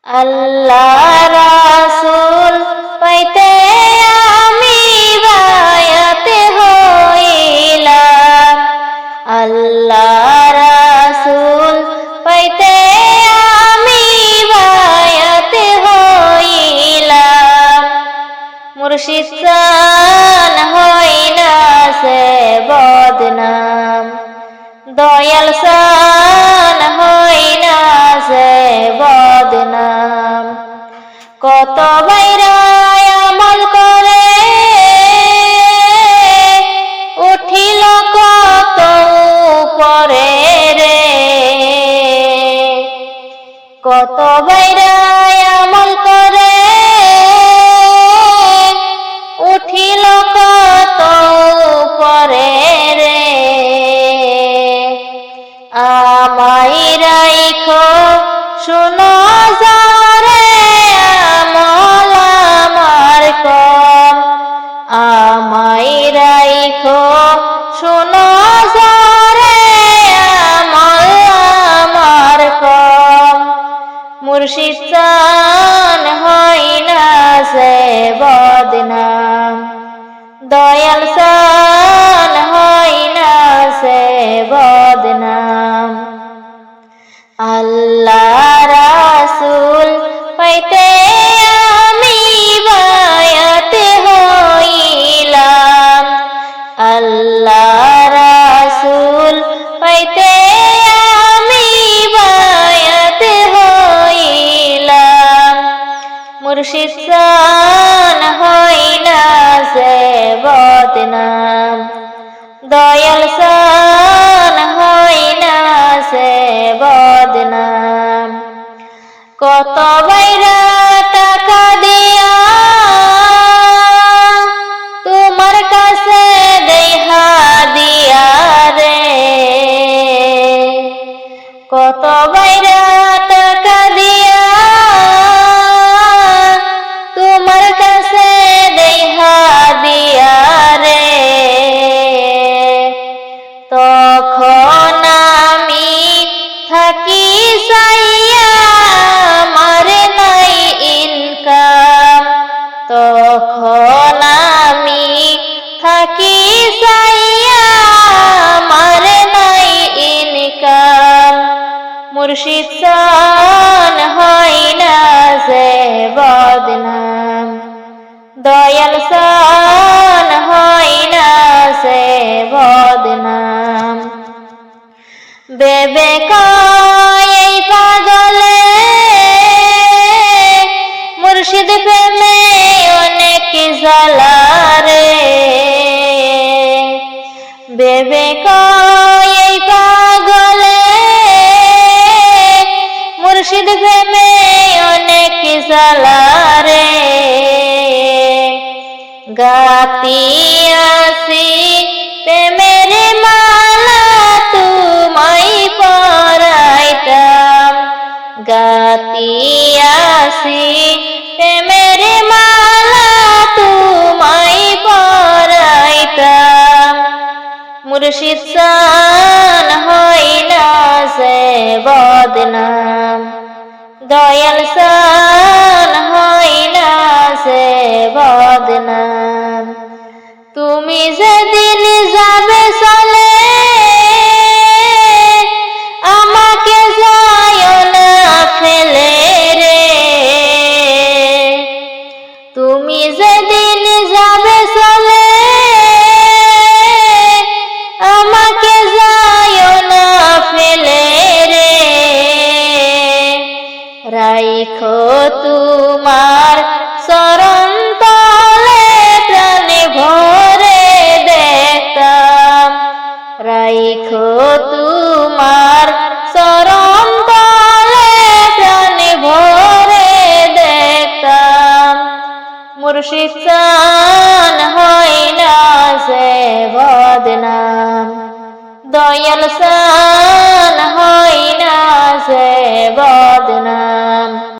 আল্লাহ রাসূল পাইতে আমি বায়াতে হইলাম। আল্লাহ রাসূল পাইতে আমি বায়াতে হইলাম। মুর্শিদ চান হই না সে বদনাম, দয়াল চান হই না সে বদনাম। কত বাইরায় আমল করে উঠিল কত উপরে রে। কত বাইরায় আমল করে উঠিল কত উপরে রে। আমায় রাইখো শোনো যারে আমল আমার কম। আমায় রাইখো শোনো যারে আমল আমার কম। মুর্শিদ চান হই না সে বদনাম, দয়াল চান হই না সে বদনাম। আল্লাহ রাসূল পাইতে আমি বায়াতে হইলাম। আল্লাহ রাসূল পাইতে আমি বায়াতে হইলাম। মুর্শিদ চান হই না সে বদনাম, দয়াল চান হই না সে বদনাম। কত বাইরা টাকা দিয়া তোমার কাছে দেহা দিয়া রে। কত বাইরা টাকা দিয়া তোমার কাছে দেহা দিয়া রে। তখন আমি থাকি চাইয়া আমার নাই ইনকাম। তখন আমি থাকি চাইয়া আমার নাই ইনকাম। মুর্শিদ চান হই না সে বদনাম, দয়াল চান হই না সে বদনাম। বেবে কয় এই পাগলে মুর্শিদ প্রেমে অনেক জ্বালা রে। বেবে কয় এই পাগলে মুর্শিদ প্রেমে অনেক জ্বালা রে। গাতি আসি প্রেমের মালা তোমায় পরাইতাম। গাতি আসি প্রেমের মালা তোমায় পরাইতাম। মুর্শিদ চান হই না সে বদনাম, দয়াল চান হই না সে বদনাম। তুমি যেদিন যাবে চলে আমাকে যায় না ফেলে রে। তুমি যেদিন যাবে চলে আমাকে যায় না ফেলে রে। রাইখো তোমার চরণ তলে প্রাণে ভরে দেখতাম। রাইখো তোমার চরণ তলে প্রাণে ভরে দেখতাম। মুর্শিদ চান হই না সে বদনাম, দয়াল চান হই না সে বদনাম।